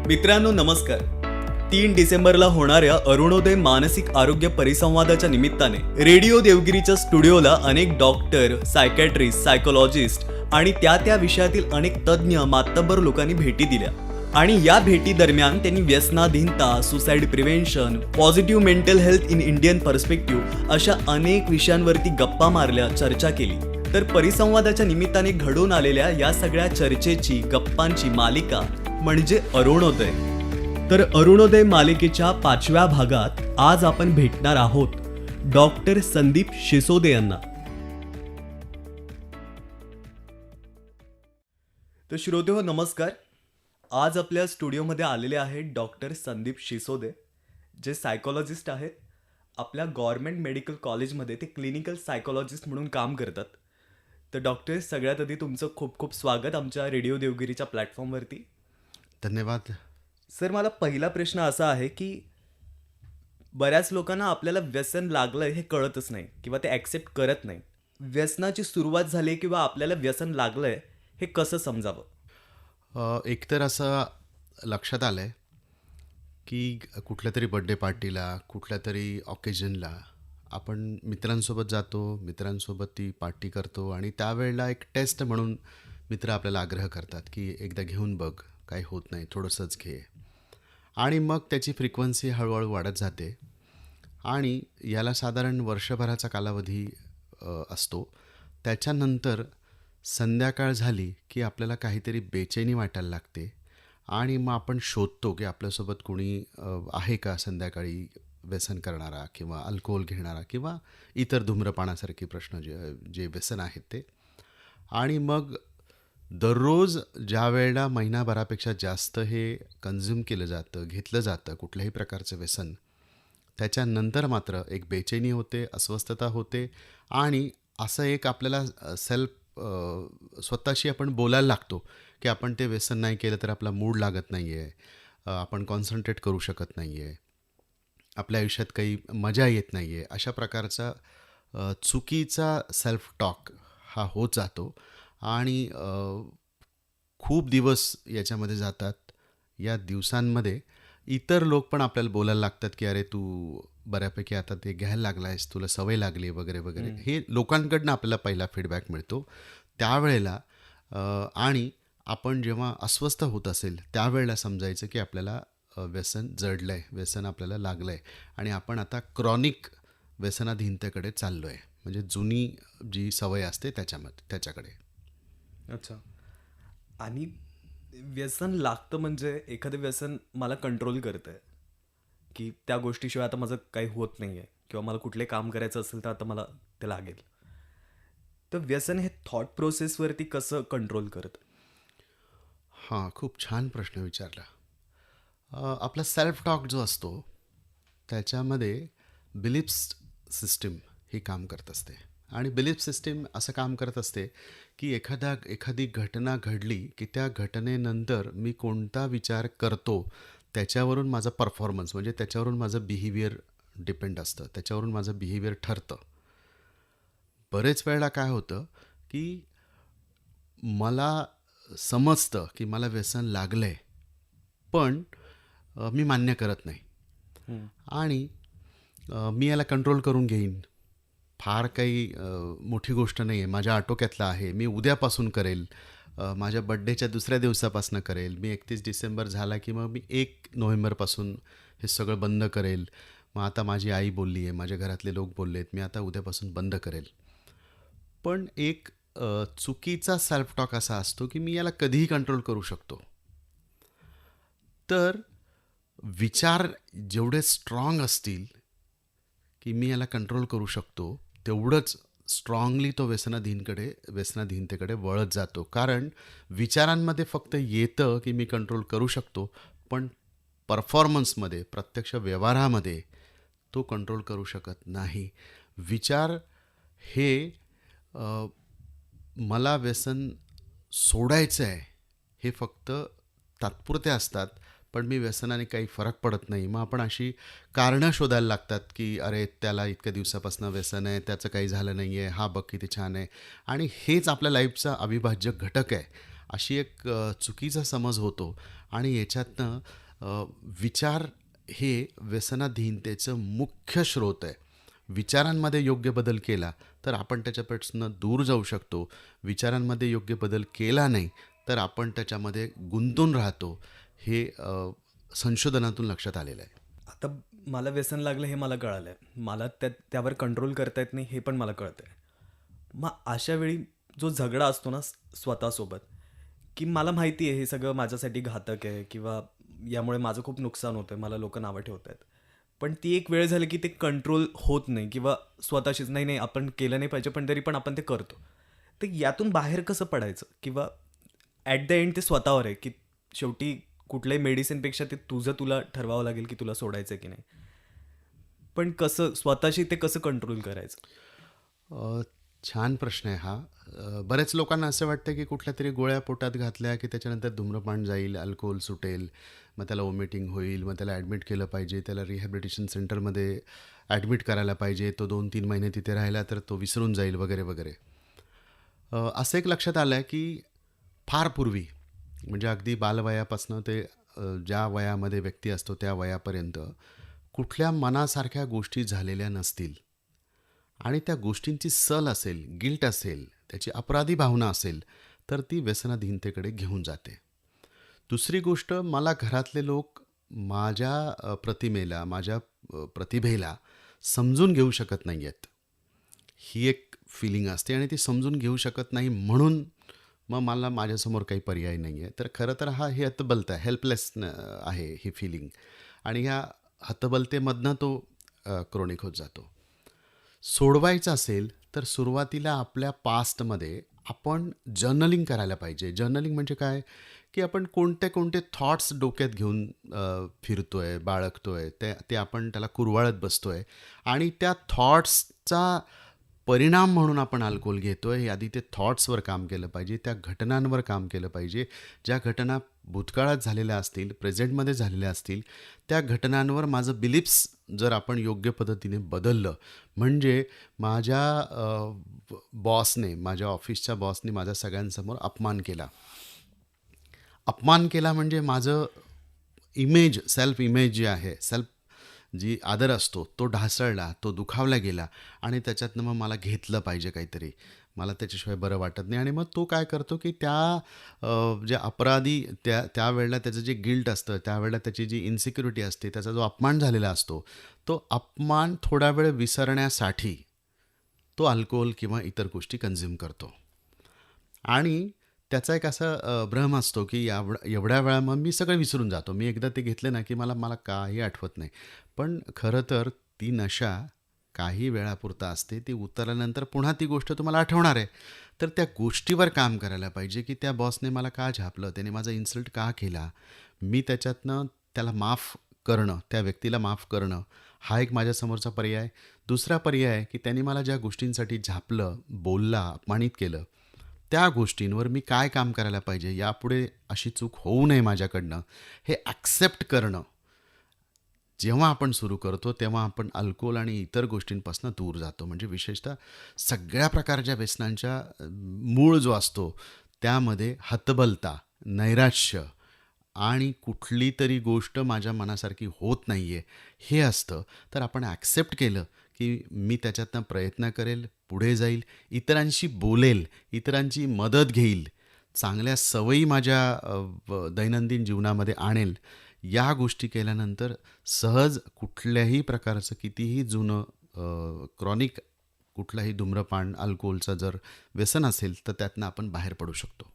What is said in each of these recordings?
मित्रांनो नमस्कार. 3 डिसेंबरला होणाऱ्या अरुणोदय मानसिक आरोग्य परिसंवादाच्या निमित्ताने रेडिओ देवगिरीच्या स्टुडिओला अनेक डॉक्टर, सायकॅट्रिस्ट, सायकोलॉजिस्ट आणि त्या विषयातील अनेक तज्ज्ञ मातब्बर लोकांनी भेटी दिल्या. आणि या भेटी दरम्यान त्यांनी व्यसनाधीनता, suicide prevention, positive mental health in Indian perspective अशा अनेक विषयांवरती गप्पा मारल्या, चर्चा केली. तर परिसंवादाच्या निमित्ताने घडून आलेल्या या सगळ्या चर्चेची, गप्पांची मालिका म्हणजे अरुणोदय. तर अरुणोदय मालिकेच्या 5व्या भागात आज आपण भेटणार आहोत डॉक्टर संदीप शिसोदे यांना. तर श्रोतेहो नमस्कार. आज आपल्या स्टुडिओमध्ये आलेले आहेत डॉक्टर संदीप शिसोदे, जे सायकोलॉजिस्ट आहेत. आपल्या गव्हर्नमेंट मेडिकल कॉलेजमध्ये ते क्लिनिकल सायकोलॉजिस्ट म्हणून काम करतात. तर डॉक्टर, सगळ्यात आधी तुमचं खूप खूप स्वागत आमच्या रेडिओ देवगिरीच्या प्लॅटफॉर्मवरती. धन्यवाद. सर, मला पहिला प्रश्न असा आहे की बऱ्याच लोकांना आपल्याला व्यसन लागलं हे कळतच नाही किंवा ते ॲक्सेप्ट करत नाही. व्यसनाची सुरुवात झाली किंवा आपल्याला व्यसन लागलंय हे कसं समजावं? एकतर असं लक्षात आलं आहे की कुठल्या तरी बड्डे पार्टीला, कुठल्या तरी ऑकेजनला आपण मित्रांसोबत जातो, मित्रांसोबत ती पार्टी करतो आणि त्यावेळेला एक टेस्ट म्हणून मित्र आपल्याला आग्रह करतात की एकदा घेऊन बघ, काही होत नाही, थोडंसंच घे. आणि मग त्याची फ्रिक्वेन्सी हळूहळू वाढत जाते आणि याला साधारण वर्षभराचा कालावधी असतो. त्याच्यानंतर संध्याकाळ झाली की आपल्याला काहीतरी बेचैनी वाटायला लागते आणि मग आपण शोधतो की आपल्यासोबत कोणी आहे का संध्याकाळी व्यसन करणारा किंवा अल्कोहोल घेणारा किंवा इतर धूम्रपानासारखे प्रश्न जे व्यसन आहेत ते. आणि मग दररोज ज्या वेळेला महिनाभरापेक्षा जास्त हे कन्झ्युम केलं जातं, घेतलं जातं कुठल्याही प्रकारचं व्यसन, त्याच्यानंतर मात्र एक बेचैनी होते, अस्वस्थता होते आणि असं एक आपल्याला स्वतःशी आपण बोलायला लागतो की आपण ते व्यसन नाही केलं तर आपला मूड लागत नाही आहे, आपण कॉन्सन्ट्रेट करू शकत नाही आहे, आपल्या आयुष्यात काही मजा येत नाही आहे. अशा प्रकारचा चुकीचा सेल्फ टॉक हा होत जातो आणि खूप दिवस याच्यामध्ये जातात. या दिवसांमध्ये इतर लोक पण आपल्याला बोलायला लागतात की अरे तू बऱ्यापैकी आता ते घ्यायला लागला आहेस, तुला सवय लागली वगैरे वगैरे. हे लोकांकडनं आपल्याला पहिला फीडबॅक मिळतो त्यावेळेला. आणि आपण जेव्हा अस्वस्थ होत असेल त्यावेळेला समजायचं की आपल्याला व्यसन जडलं आहे, व्यसन आपल्याला लागलं आहे आणि आपण आता क्रॉनिक व्यसनाधीनतेकडे चाललो आहे, म्हणजे जुनी जी सवय असते त्याच्याकडे. अच्छा. आणि व्यसन लागतं म्हणजे एखादं व्यसन मला कंट्रोल करतं आहे की त्या गोष्टीशिवाय आता माझं काही होत नाही आहे किंवा मला कुठले काम करायचं असेल तर आता मला ते लागेल. तर व्यसन हे थॉट प्रोसेसवरती कसं कंट्रोल करतं? हां, खूप छान प्रश्न विचारला. आपला सेल्फ टॉक जो असतो त्याच्यामध्ये बिलीफ्स सिस्टीम ही काम करत असते आणि बिलीफ सिस्टीम असं काम करत असते की एखादी घटना घडली की त्या घटनेनंतर मी कोणता विचार करतो त्याच्यावरून माझा परफॉर्मन्स, म्हणजे त्याच्यावरून माझं बिहेवियर डिपेंड असतं, त्याच्यावरून माझं बिहेवियर ठरतं. बरेच वेळेला काय होतं की मला समजतं की मला व्यसन लागलं आहे पण मी मान्य करत नाही आणि मी याला कंट्रोल करून घेईन, फार काही मोठी गोष्ट नाही आहे, माझ्या आटोक्यातलं आहे, मी उद्यापासून करेल, माझ्या बड्डेच्या दुसऱ्या दिवसापासून करेल, मी 31 डिसेंबर झाला की मग मी 1 नोव्हेंबरपासून हे सगळं बंद करेल, मग आता माझी आई बोलली आहे, माझ्या घरातले लोक बोलले आहेत, मी आता उद्यापासून बंद करेल. पण एक चुकीचा सेल्फ टॉक असा असतो की मी याला कधीही कंट्रोल करू शकतो. तर विचार जेवढे स्ट्रॉंग असतील की मी याला कंट्रोल करू शकतो तेवढंच स्ट्रॉंगली तो व्यसनाधीनतेकडे वळत जातो. कारण विचारांमध्ये फक्त येतं की मी कंट्रोल करू शकतो पण परफॉर्मन्समध्ये, प्रत्यक्ष व्यवहारामध्ये तो कंट्रोल करू शकत नाही. विचार हे मला व्यसन सोडायचं आहे हे फक्त तात्पुरते असतात पण मी व्यसनाने काही फरक पडत नाही. मग आपण अशी कारणं शोधायला लागतात की अरे त्याला इतक्या दिवसापासून व्यसन आहे, त्याचं काही झालं नाही आहे, हा बघ किती छान आहे. आणि हेच आपल्या लाईफचा अविभाज्य घटक आहे अशी एक चुकीचा समज होतो आणि याच्यातनं विचार हे व्यसनाधीनतेचं मुख्य स्रोत आहे. विचारांमध्ये योग्य बदल केला तर आपण त्याच्यापासून दूर जाऊ शकतो. विचारांमध्ये योग्य बदल केला नाही तर आपण त्याच्यामध्ये गुंतून राहतो. हे संशोधनातून लक्षात आलेलं आहे. आता मला व्यसन लागलं हे मला कळालं आहे. मला त्यावर कंट्रोल करता येत नाही हे पण मला कळतं आहे. मग अशा वेळी जो झगडा असतो ना स्वतःसोबत, की मला माहिती आहे हे सगळं माझ्यासाठी घातक आहे किंवा यामुळे माझं खूप नुकसान होतं आहे, मला लोक नावं ठेवत आहेत. पण ती एक वेळ झाली की ते कंट्रोल होत नाही किंवा स्वतःशीच नाही नाही आपण केलं नाही पाहिजे पण तरी पण आपण ते करतो. तर यातून बाहेर कसं पडायचं किंवा ॲट द एंड ते स्वतःवर आहे की शेवटी कुठल्याही मेडिसिनपेक्षा ते तुला ठरवावं लागेल की तुला सोडायचं की नाही. पण कसं स्वतःशी ते कसं कंट्रोल करायचं? अ, छान प्रश्न आहे हा. बऱ्याच लोकांना असं वाटतं की कुठल्या तरी गोळ्या पोटात घातल्या की त्याच्यानंतर धूम्रपान जाईल, अल्कोहोल सुटेल, मग त्याला वॉमिटिंग होईल, मग त्याला ॲडमिट केलं पाहिजे, त्याला रिहॅबिलिटेशन सेंटरमध्ये ॲडमिट करायला पाहिजे, तो 2-3 महिने तिथे राहिला तर तो विसरून जाईल वगैरे वगैरे. असं एक लक्षात आलं आहे की फार पूर्वी म्हणजे अगदी बालवयापासनं ते ज्या वयामध्ये व्यक्ती असतो त्या वयापर्यंत कुठल्या मनासारख्या गोष्टी झालेल्या नसतील आणि त्या गोष्टींची सल असेल, गिल्ट असेल, त्याची अपराधी भावना असेल तर ती व्यसनाधीनतेकडे घेऊन जाते. दुसरी गोष्ट, मला घरातले लोक माझ्या प्रतिमेला, माझ्या प्रतिभेला समजून घेऊ शकत नाही आहेत. ही एक फिलिंग असते आणि ती समजून घेऊ शकत नाही म्हणून मग मला माझ्यासमोर काही पर्याय नाही आहे. तर खरं तर ही हतबलता, हेल्पलेस आहे ही फिलिंग आणि ह्या हतबलतेमधनं तो क्रॉनिक होत जातो. सोडवायचं असेल तर सुरुवातीला आपल्या पास्टमध्ये आपण जर्नलिंग करायला पाहिजे. जर्नलिंग म्हणजे काय, की आपण कोणते कोणते थॉट्स डोक्यात घेऊन फिरतोय, बाळगतोय, ते आपण त्याला कुरवाळत बसतोय आणि त्या थॉट्सचा परिणाम म्हणून आपण अल्कोहोल घेतोय. हे आधी ते थॉट्सवर काम केलं पाहिजे, त्या घटनांवर काम केलं पाहिजे. ज्या घटना भूतकाळात झालेल्या असतील, प्रेझेंटमध्ये झालेल्या असतील, त्या घटनांवर माझं बिलीफ्स जर आपण योग्य पद्धतीने बदललं, म्हणजे माझ्या बॉसने, माझ्या ऑफिसच्या बॉसने माझा सगळ्यांसमोर अपमान केला. अपमान केला म्हणजे माझं इमेज, सेल्फ इमेज जी आहे, सेल्फ जी आदर असतो तो ढासळला, तो दुखावला गेला आणि त्याच्यातनं मग मला घेतलं पाहिजे काहीतरी, मला त्याच्याशिवाय बरं वाटत नाही आणि मग तो काय करतो की ज्या अपराधी त्यावेळेला त्याचं जे गिल्ट असतं, त्यावेळेला त्याची जी इन्सिक्युरिटी असते, त्याचा जो अपमान झालेला असतो, तो अपमान थोडा वेळ विसरण्यासाठी तो अल्कोहोल किंवा इतर गोष्टी कन्झ्युम करतो आणि त्याचा एक असा भ्रम असतो की एवढ्या वेळा मग मी सगळं विसरून जातो, मी एकदा ते घेतले ना की मला काही आठवत नाही. पण खरं तर ती नशा काही वेळापुरता असते, ती उतरल्यानंतर पुन्हा ती गोष्ट तुम्हाला आठवणार आहे. तर त्या गोष्टीवर काम करायला पाहिजे की त्या बॉसने मला का झापलं, त्याने माझा इन्सल्ट का केला, मी त्याच्यातनं त्याला माफ करणं, त्या व्यक्तीला माफ करणं, हा एक माझ्यासमोरचा पर्याय. दुसरा पर्याय आहे की त्यांनी मला ज्या गोष्टींसाठी झापलं, बोलला, अपमानित केलं, त्या गोष्टींवर मी काय काम करायला पाहिजे, यापुढे अशी चूक होऊ नये माझ्याकडनं, हे ॲक्सेप्ट करणं जेव्हा आपण सुरू करतो तेव्हा आपण अल्कोहोल आणि इतर गोष्टींपासून दूर जातो. म्हणजे विशेषतः सगळ्या प्रकारच्या व्यसनांच्या मूळ जो असतो त्यामध्ये हतबलता, नैराश्य आणि कुठली तरी गोष्ट माझ्या मनासारखी होत नाही आहे हे असतं. तर आपण ॲक्सेप्ट केलं की मी त्याच्यातनं प्रयत्न करेल, पुढे जाईल, इतरांशी बोलेल, इतरांची मदत घेईल, चांगल्या सवयी माझ्या दैनंदिन जीवनामध्ये आणेल, या गोष्टी केल्यानंतर सहज कुठल्याही प्रकारचं कितीही जुनं क्रॉनिक कुठलाही धूम्रपान, अल्कोहोलचं जर व्यसन असेल तर त्यातनं आपण बाहेर पडू शकतो.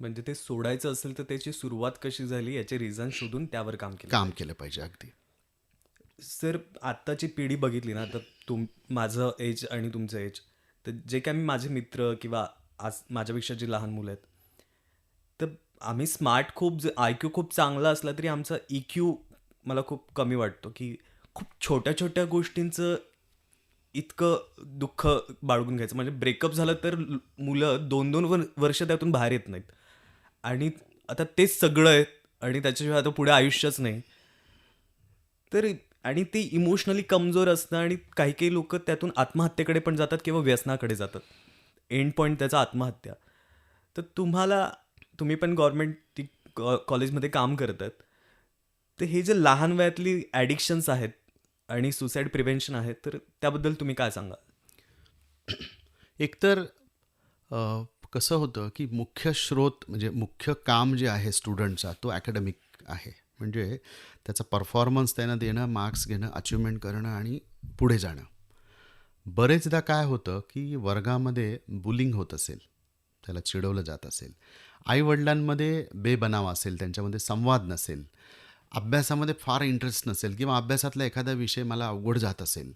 म्हणजे ते सोडायचं असेल तर त्याची सुरुवात कशी झाली याचे रिझन शोधून त्यावर काम केलं पाहिजे. अगदी. सर, आत्ताची पिढी बघितली ना तर माझं एज आणि तुमचं एज, तर जे काय मी माझे मित्र किंवा आज माझ्यापेक्षा जे लहान मुलं आहेत, तर आम्ही स्मार्ट खूप IQ खूप चांगला असला तरी आमचा EQ मला खूप कमी वाटतो. की खूप छोट्या छोट्या गोष्टींचं इतकं दुःख बाळगून घ्यायचं. म्हणजे ब्रेकअप झालं तर मुलं 2-2 वर्ष त्यातून बाहेर येत नाहीत आणि आता तेच सगळं आहे आणि त्याच्याशिवाय आता पुढे आयुष्यच नाही. तर आणि ते इमोशनली कमजोर असतं आणि काही काही लोक त्यातून आत्महत्येकडे पण जातात किंवा व्यसनाकडे जातात. एंड पॉईंट त्याचा आत्महत्या. तर तुम्हाला तुम्ही पण गव्हर्नमेंट कॉलेजमध्ये काम करतात. तर हे जे लहान वयातली ॲडिक्शन्स आहेत आणि सुसाईड प्रिव्हेन्शन आहे, तर त्याबद्दल तुम्ही काय सांगाल? एकतर अ, कसं होतं की मुख्य स्रोत म्हणजे मुख्य काम जे आहे स्टुडंटचा तो ॲकॅडमिक आहे. म्हणजे त्याचा परफॉर्मन्स त्यांना देणं, मार्क्स घेणं, अचिव्हमेंट करणं आणि पुढे जाणं. बरेचदा काय होतं की वर्गामध्ये बुलिंग होत असेल, त्याला चिडवलं जात असेल, आईवडिलांमध्ये बेबनाव असेल, त्यांच्यामध्ये संवाद नसेल, अभ्यासामध्ये फार इंटरेस्ट नसेल किंवा अभ्यासातला एखादा विषय मला अवघड जात असेल,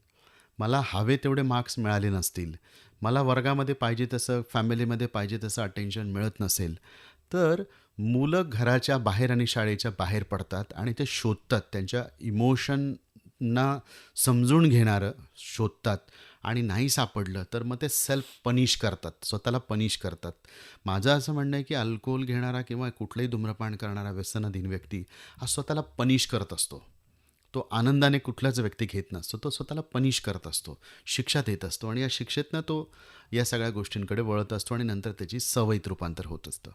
मला हवे तेवढे मार्क्स मिळाले नसतील, मला वर्गामध्ये पाहिजे तसं फॅमिलीमध्ये पाहिजे तसं अटेन्शन मिळत नसेल, तर मुलं घराच्या बाहेर आणि शाळेच्या बाहेर पडतात आणि ते शोधतात, त्यांच्या इमोशनना समजून घेणारं शोधतात आणि नाही सापडलं तर मग ते सेल्फ पनिश करतात, स्वतःला पनिश करतात. माझं असं म्हणणं आहे की अल्कोहोल घेणारा किंवा कुठलंही धूम्रपान करणारा व्यसनाधीन व्यक्ती हा स्वतःला पनिश करत असतो. तो आनंदाने कुठलाच व्यक्ती घेत नसतो, तो स्वतःला पनिश करत असतो, शिक्षा देत असतो आणि या शिक्षेतनं तो या सगळ्या गोष्टींकडे वळत असतो आणि नंतर त्याची सवयीत रूपांतर होत असतं.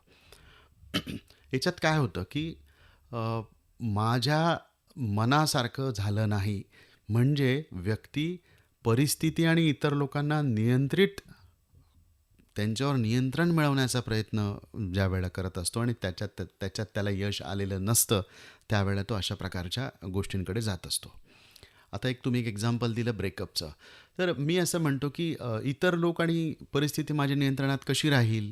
याच्यात काय होतं की माझ्या मनासारखं झालं नाही म्हणजे व्यक्ती परिस्थिती आणि इतर लोकांना त्यांच्यावर नियंत्रण मिळवण्याचा प्रयत्न ज्या वेळेला करत असतो आणि त्याच्यात त्याला यश आलेलं नसतं, त्यावेळेला तो अशा प्रकारच्या गोष्टींकडे जात असतो. आता तुम्ही एक एक्झाम्पल दिलं ब्रेकअपचं. तर मी असं म्हणतो की इतर लोक आणि परिस्थिती माझ्या नियंत्रणात कशी राहील,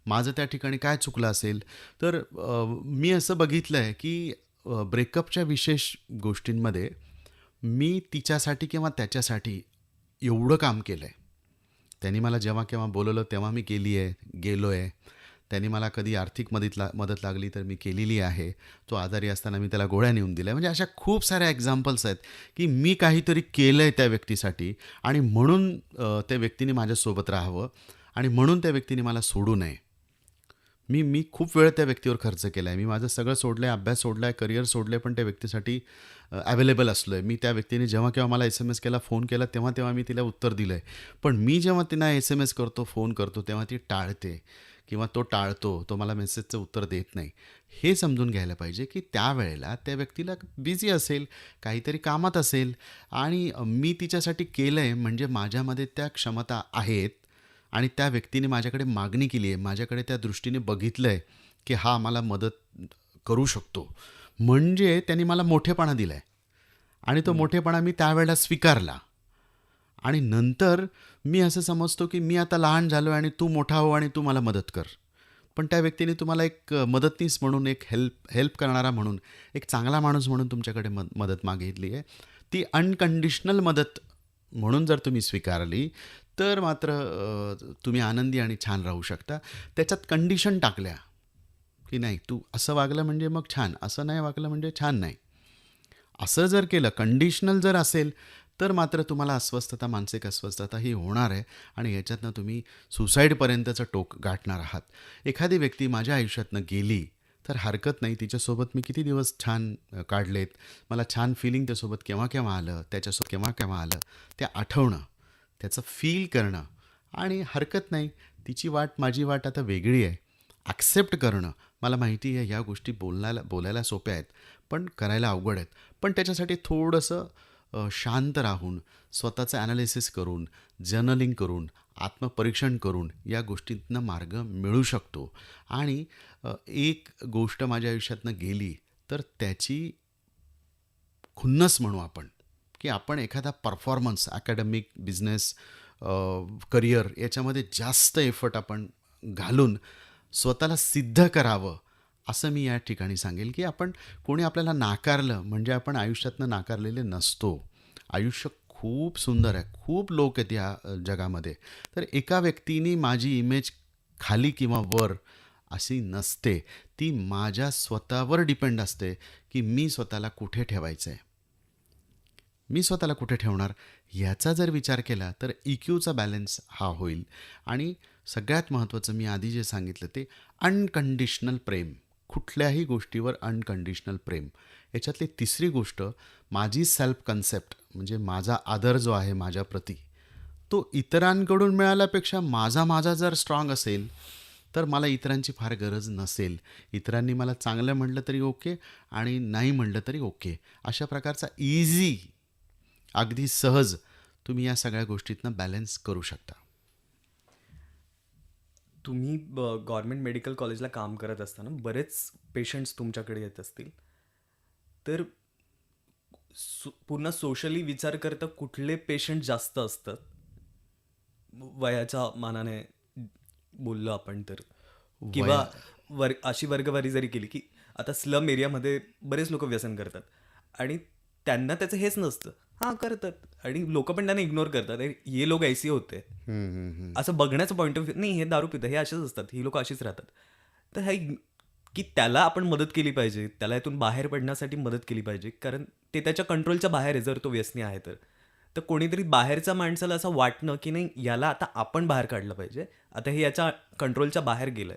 माझं त्या ठिकाणी काय चुकलं असेल. तर मी असं बघितलं आहे की ब्रेकअपच्या विशेष गोष्टींमध्ये मी तिच्यासाठी किंवा त्याच्यासाठी एवढं काम केलं आहे. त्यांनी मला जेव्हा केव्हा बोलवलं तेव्हा मी गेलो आहे. त्यांनी मला कधी आर्थिक मदत लागली तर मी केलेली आहे. तो आजारी असताना मी त्याला गोळ्या नेऊन दिल्या. म्हणजे अशा खूप साऱ्या एक्झाम्पल्स आहेत की मी काहीतरी केलं आहे त्या व्यक्तीसाठी आणि म्हणून त्या व्यक्तीने माझ्यासोबत राहावं आणि म्हणून त्या व्यक्तीने मला सोडू नये. मी खूप वेळ त्या व्यक्तीवर खर्च केला आहे. मी माझं सगळं सोडलं आहे, अभ्यास सोडला आहे, करिअर सोडलं आहे, पण त्या व्यक्तीसाठी अवेलेबल असलो आहे. मी त्या व्यक्तीने जेव्हा केव्हा मला SMS केला, फोन केला, तेव्हा तेव्हा मी तिला उत्तर दिलं आहे. पण मी जेव्हा तिला SMS करतो, फोन करतो, तेव्हा ती टाळते किंवा तो टाळतो, तो मला मेसेजचं उत्तर देत नाही. हे समजून घ्यायला पाहिजे की त्यावेळेला त्या व्यक्तीला बिझी असेल, काहीतरी कामात असेल आणि मी तिच्यासाठी केलं आहे म्हणजे माझ्यामध्ये त्या क्षमता आहेत आणि त्या व्यक्तीने माझ्याकडे मागणी केली आहे, माझ्याकडे त्या दृष्टीने बघितलं आहे की हा मला मदत करू शकतो. म्हणजे त्यांनी मला मोठेपणा दिला आहे आणि तो मोठेपणा मी त्यावेळेला स्वीकारला आणि नंतर मी असं समजतो की मी आता लहान झालो आणि तू मोठा हो आणि तू मला मदत कर. पण त्या व्यक्तीने तुम्हाला एक मदतनीस म्हणून, एक हेल्प करणारा म्हणून, एक चांगला माणूस म्हणून तुमच्याकडे मदत मागितली आहे. ती अनकंडिशनल मदत म्हणून जर तुम्ही स्वीकारली तर मात्र तुम्ही आनंदी आणि छान राहू शकता. त्याच्यात कंडिशन टाकल्या की नाही तू असं वागलं म्हणजे मग छान, असं नाही वागलं म्हणजे छान नाही. असं जर केलं, कंडिशनल जर असेल तर मात्र तुम्हाला अस्वस्थता, मानसिक अस्वस्थता ही होणार आहे आणि याच्यातनं तुम्ही सुसाईडपर्यंतचं टोक गाठणार आहात. एखादी व्यक्ती माझ्या आयुष्यातनं गेली तर हरकत नाही, तिच्यासोबत मी किती दिवस छान काढलेत, मला छान फिलिंग त्यासोबत केव्हा केव्हा आलं, त्याच्यासोबत केव्हा केव्हा आलं, ते आठवणं, त्याचं फील करणं आणि हरकत नाही, तिची वाट माझी वाट आता वेगळी आहे, ॲक्सेप्ट करणं. मला माहिती आहे ह्या गोष्टी बोलायला सोप्या आहेत पण करायला अवघड आहेत. पण त्याच्यासाठी थोडंसं शांत राहून, स्वतःचं ॲनालिसिस करून, जर्नलिंग करून, आत्मपरीक्षण करून या गोष्टींतनं मार्ग मिळू शकतो. आणि एक गोष्ट माझ्या आयुष्यातनं गेली तर त्याची खुन्नस म्हणू आपण, की आपण एखादा परफॉर्मन्स, अकॅडमिक, बिझनेस, करिअर याच्यामध्ये जास्त एफर्ट आपण घालून स्वतःला सिद्ध करावं असं मी या ठिकाणी सांगेल. की कोणी आपल्याला नाकारलं म्हणजे आपण आयुष्यातनं नाकारलेले नसतो. आयुष्य खूप सुंदर आहे, खूप लोक आहेत या जगामध्ये. तर एका व्यक्तीने माझी इमेज खाली किंवा वर अशी नसते, ती माझ्या स्वतःवर डिपेंड असते की मी स्वतःला कुठे ठेवायचं आहे, मी स्वतःला कुठे ठेवणार. ह्याचा जर विचार केला तर EQचा बॅलन्स हा होईल. आणि सगळ्यात महत्त्वाचं मी आधी जे सांगितलं ते अनकंडिशनल प्रेम, कुठल्याही गोष्टीवर अनकंडिशनल प्रेम. याच्यातली तिसरी गोष्ट माझी सेल्फ कन्सेप्ट, म्हणजे माझा आदर जो आहे माझ्याप्रती, तो इतरांकडून मिळाल्यापेक्षा माझा जर स्ट्रॉंग असेल तर मला इतरांची फार गरज नसेल. इतरांनी मला चांगलं म्हटलं तरी ओके आणि नाही म्हटलं तरी ओके. अशा प्रकारचा इझी, अगदी सहज तुम्ही या सगळ्या गोष्टीतनं बॅलन्स करू शकता. तुम्ही गव्हर्नमेंट मेडिकल कॉलेजला काम करत असताना बरेच पेशंट्स तुमच्याकडे येत असतील, तर पूर्ण सोशली विचार करता कुठले पेशंट जास्त असतात वयाच्या मानाने बोललो आपण तर, किंवा अशी वर्गवारी जरी केली की आता स्लम एरियामध्ये बरेच लोक व्यसन करतात आणि त्यांना त्याचं हेच नसतं, हां करतात आणि लोक पण त्यांना इग्नोर करतात, "अरे, हे लोक ऐसी होते", असं बघण्याचं पॉईंट ऑफ व्ह्यू नाही, हे दारू पितात, हे असेच असतात, ही लोक अशीच राहतात. तर हे की त्याला आपण मदत केली पाहिजे, त्याला यातून बाहेर पडण्यासाठी मदत केली पाहिजे, कारण ते त्याच्या कंट्रोलच्या बाहेर आहे जर तो व्यसनी आहे तर. तर कोणीतरी बाहेरच्या माणसाला असं वाटणं की नाही याला आता आपण बाहेर काढलं पाहिजे, आता हे याच्या कंट्रोलच्या बाहेर गेलंय,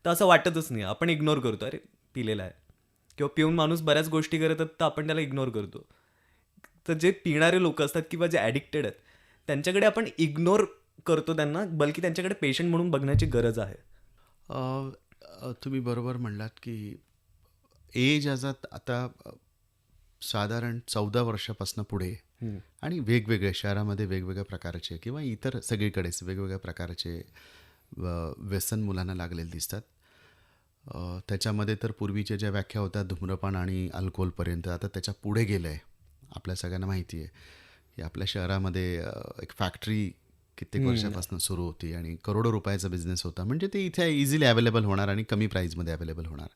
तर असं वाटतच नाही, आपण इग्नोर करतो, अरे पिलेला आहे, किंवा पिऊन माणूस बऱ्याच गोष्टी करतात तर आपण त्याला इग्नोर करतो. तर जे पिणारे लोक असतात किंवा जे ॲडिक्टेड आहेत त्यांच्याकडे आपण इग्नोर करतो त्यांना, बल्कि त्यांच्याकडे पेशंट म्हणून बघण्याची गरज आहे. तुम्ही बरोबर म्हणलात की एज आता साधारण 14 वर्षापासून पुढे आणि वेगवेगळे शहरामध्ये वेगवेगळ्या प्रकारचे किंवा इतर सगळीकडेच वेगवेगळ्या प्रकारचे व्यसन मुलांना लागलेले दिसतात. त्याच्यामध्ये तर पूर्वीच्या ज्या व्याख्या होत्या धूम्रपान आणि अल्कोहोलपर्यंत, आता त्याच्या पुढे गेलं आहे. आपल्या सगळ्यांना माहिती आहे की आपल्या शहरामध्ये एक फॅक्टरी कित्येक वर्षापासून सुरू होती आणि करोडो रुपयाचा बिझनेस होता. म्हणजे ते इथे इझिली अवेलेबल होणार आणि कमी प्राईजमध्ये अवेलेबल होणार.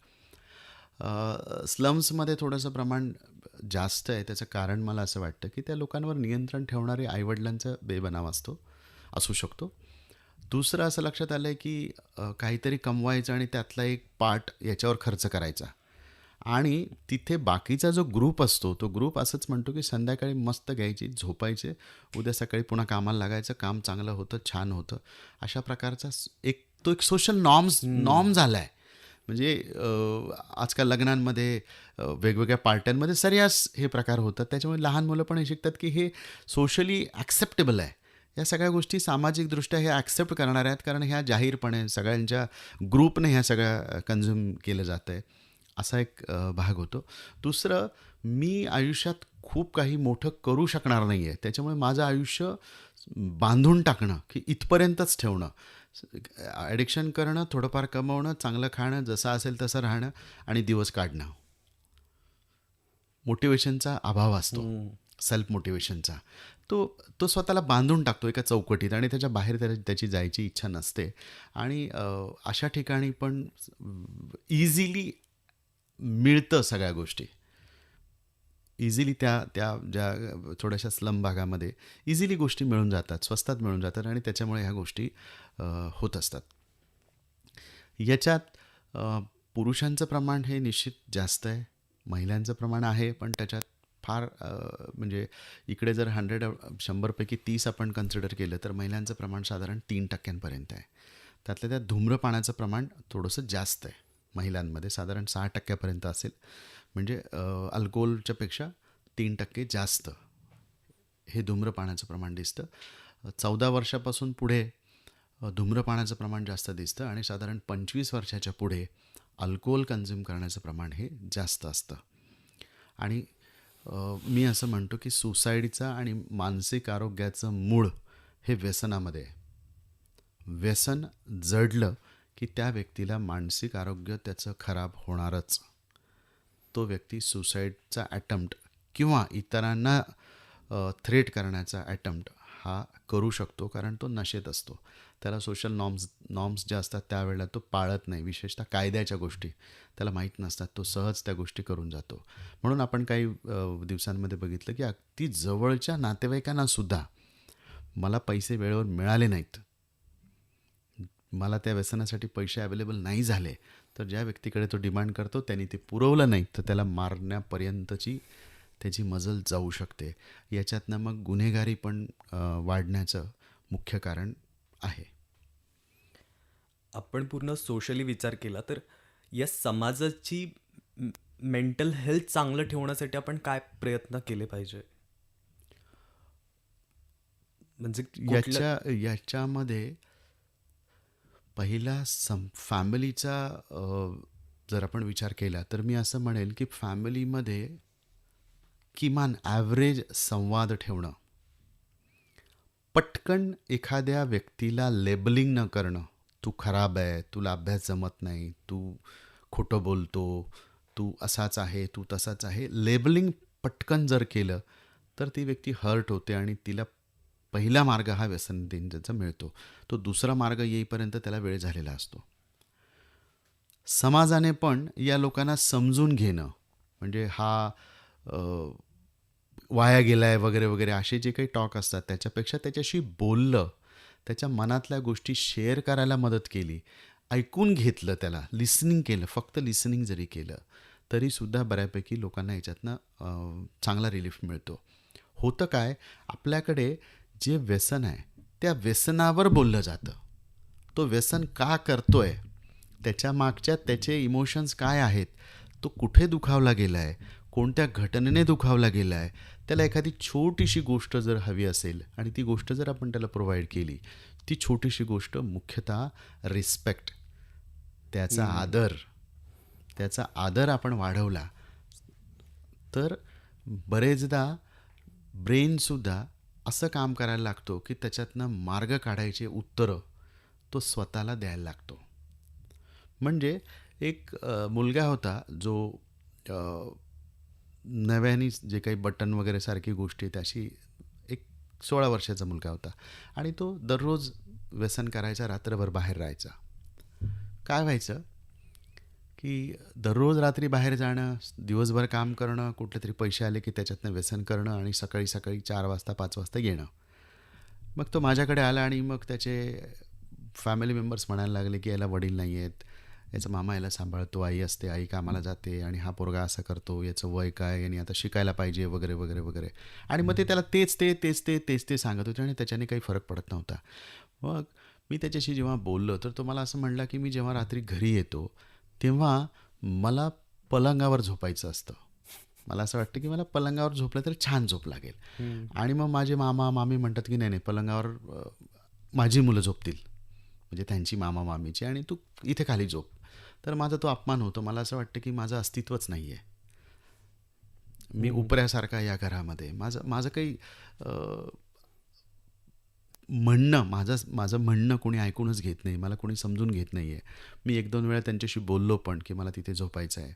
स्लम्समध्ये थोडंसं प्रमाण जास्त आहे. त्याचं कारण मला असं वाटतं की त्या लोकांवर नियंत्रण ठेवणारे आईवडिलांचा बेबनाव असू शकतो. दुसरं असं लक्षात आलं आहे की काहीतरी कमवायचं आणि त्यातला एक पार्ट याच्यावर खर्च करायचा आणि तिथे बाकीचा जो ग्रुप असतो तो ग्रुप असंच म्हणतो की संध्याकाळी मस्त घ्यायची, झोपायचे, उद्या सकाळी पुन्हा कामाला लागायचं, काम चांगलं होतं, छान होतं. अशा प्रकारचा एक सोशल नॉर्म झाला आहे. म्हणजे आजकाल लग्नांमध्ये वेगवेगळ्या पार्ट्यांमध्ये सर्रास हे प्रकार होतात. त्याच्यामुळे लहान मुलं पण हे शिकतात की हे सोशली ॲक्सेप्टेबल आहे. या सगळ्या गोष्टी सामाजिकदृष्ट्या हे ॲक्सेप्ट करणार आहेत, कारण ह्या जाहीरपणे सगळ्यांच्या ग्रुपने ह्या सगळ्या कन्झ्युम केलं जातं आहे, असा एक भाग होतो. दुसरं, मी आयुष्यात खूप काही मोठं करू शकणार नाही आहे, त्याच्यामुळे माझं आयुष्य बांधून टाकणं की इथपर्यंतच ठेवणं, ॲडिक्शन करणं, थोडंफार कमवणं, चांगलं खाणं, जसं असेल तसं राहणं आणि दिवस काढणं. मोटिवेशनचा अभाव असतो, सेल्फ मोटिवेशनचा. तो स्वतःला बांधून टाकतो एका चौकटीत आणि त्याच्या बाहेर त्याची जायची इच्छा नसते. आणि अशा ठिकाणी पण इझिली मिळतं सगळ्या गोष्टी. इझिली त्या ज्या थोड्याशा स्लम भागामध्ये इझिली गोष्टी मिळून जातात, स्वस्तात मिळून जातात आणि त्याच्यामुळे ह्या गोष्टी होत असतात. याच्यात पुरुषांचं प्रमाण हे निश्चित जास्त आहे, महिलांचं प्रमाण आहे, पण त्याच्यात फार म्हणजे इकडे जर 100पैकी 30 आपण कन्सिडर केलं तर महिलांचं प्रमाण साधारण 3% आहे. त्यातल्या त्यात धूम्रपानाचं प्रमाण थोडंसं जास्त आहे महिलांमध्ये, साधारण 6% असेल. म्हणजे अल्कोहोलच्या पेक्षा 3% जास्त हे धूम्रपानाचं प्रमाण दिसतं. 14 वर्षापासून पुढे धूम्रपानाचं प्रमाण जास्त दिसतं आणि साधारण 25 वर्षाच्या पुढे अल्कोहोल कन्झ्युम करण्याचं प्रमाण हे जास्त असतं. आणि मी असं म्हणतो की सुसाईडचा आणि मानसिक आरोग्याचं मूळ हे व्यसनामध्ये आहे. व्यसन जडलं की त्या व्यक्तीला मानसिक आरोग्य त्याचं खराब होणारच. तो व्यक्ती सुसाईडचा अटेम्प्ट किंवा इतरांना थ्रेट करण्याचा अटेम्प्ट हा करू शकतो, कारण तो नशेत असतो. त्याला सोशल नॉर्म्स ज्या असतात त्यावेळेला तो पाळत नाही, विशेषतः कायद्याच्या गोष्टी त्याला माहीत नसतात, तो सहज त्या गोष्टी करून जातो. म्हणून आपण काही दिवसांमध्ये बघितलं की अगदी जवळच्या नातेवाईकांनासुद्धा मला पैसे वेळेवर मिळाले नाहीत, मला त्या व्यसनासाठी पैसे अवेलेबल नाही झाले, तर ज्या व्यक्तीकडे तो डिमांड करतो त्यांनी ते पुरवलं नाही तर त्याला मारण्यापर्यंतची त्याची मजल जाऊ शकते. याच्यातनं मग गुन्हेगारी पण वाढण्याचं मुख्य कारण आहे. आपण पूर्ण सोशली विचार केला तर या समाजाची मेंटल हेल्थ चांगलं ठेवण्यासाठी आपण काय प्रयत्न केले पाहिजे? म्हणजे याच्यामध्ये पहिला फॅमिलीचा जर आपण विचार केला तर मी असं म्हणेल की फॅमिलीमध्ये किमान ॲव्हरेज संवाद ठेवणं, पटकन एखाद्या व्यक्तीला लेबलिंग न करणं, तू खराब आहे, तुला अभ्यास जमत नाही, तू खोटं बोलतो, तू असाच आहे, तू तसाच आहे, लेबलिंग पटकन जर केलं तर ती व्यक्ती हर्ट होते आणि तिला पहिला मार्ग हा व्यसनतेचा मिळतो. तो दुसरा मार्ग येईपर्यंत त्याला वेळ झालेला असतो. समाजाने पण या लोकांना समजून घेणं, म्हणजे हा वाया गेलाय वगैरे वगैरे असे जे काही टॉक असतात त्याच्यापेक्षा त्याच्याशी बोललं, त्याच्या मनातल्या गोष्टी शेअर करायला मदत केली, ऐकून घेतलं, त्याला लिसनिंग केलं, फक्त लिसनिंग जरी केलं तरीसुद्धा बऱ्यापैकी लोकांना याच्यातनं चांगला रिलीफ मिळतो. होतं काय, आपल्याकडे जे व्यसन आहे त्या व्यसनावर बोललं जातं. तो व्यसन का करतोय, त्याच्या मागच्या त्याचे इमोशन्स काय आहेत, तो कुठे दुखावला गेला आहे, कोणत्या घटनेने दुखावला गेला आहे, त्याला एखादी छोटीशी गोष्ट जर हवी असेल आणि ती गोष्ट जर आपण त्याला प्रोव्हाइड केली, ती छोटीशी गोष्ट मुख्यतः रिस्पेक्ट, त्याचा आदर आपण वाढवला तर बरेचदा ब्रेनसुद्धा असं काम करायला लागतो की त्याच्यातनं मार्ग काढायचे उत्तरं तो स्वतःला द्यायला लागतो. म्हणजे एक मुलगा होता जो नव्याने जे काही बटन वगैरे सारखी गोष्टी त्याशी एक 16 वर्षाचा मुलगा होता आणि तो दररोज व्यसन करायचा, रात्रभर बाहेर राहायचा. काय व्हायचं की दररोज रात्री बाहेर जाणं, दिवसभर काम करणं, कुठले तरी पैसे आले की त्याच्यातनं व्यसन करणं आणि सकाळी 4 वाजता 5 वाजता येणं. मग तो माझ्याकडे आला आणि मग त्याचे फॅमिली मेंबर्स म्हणायला लागले की याला वडील नाही आहेत, याचा मामा याला सांभाळतो, आई असते, आई कामाला जाते आणि हा पोरगा असा करतो, याचं वय काय, यांनी आता शिकायला पाहिजे वगैरे वगैरे वगैरे. आणि मग ते त्याला तेच ते सांगत होते आणि त्याच्याने काही फरक पडत नव्हता. मग मी त्याच्याशी जेव्हा बोललो तर तो मला असं म्हणला की मी जेव्हा रात्री घरी येतो तेव्हा मला पलंगावर झोपायचं असतं. मला असं वाटतं की मला पलंगावर झोपलं तर छान झोप लागेल. आणि मग माझे मामा मामी म्हणतात की नाही पलंगावर माझी मुलं झोपतील, म्हणजे त्यांची मामा मामीची, आणि तू इथे खाली झोप. तर माझा तो अपमान होतो. मला असं वाटतं की माझं अस्तित्वच नाही आहे, मी उपऱ्यासारखा या घरामध्ये. माझं काही म्हणणं माझं म्हणणं कोणी ऐकूनच घेत नाही, मला कोणी समजून घेत नाही आहे. मी 1-2 वेळा त्यांच्याशी बोललो पण की मला तिथे झोपायचं आहे,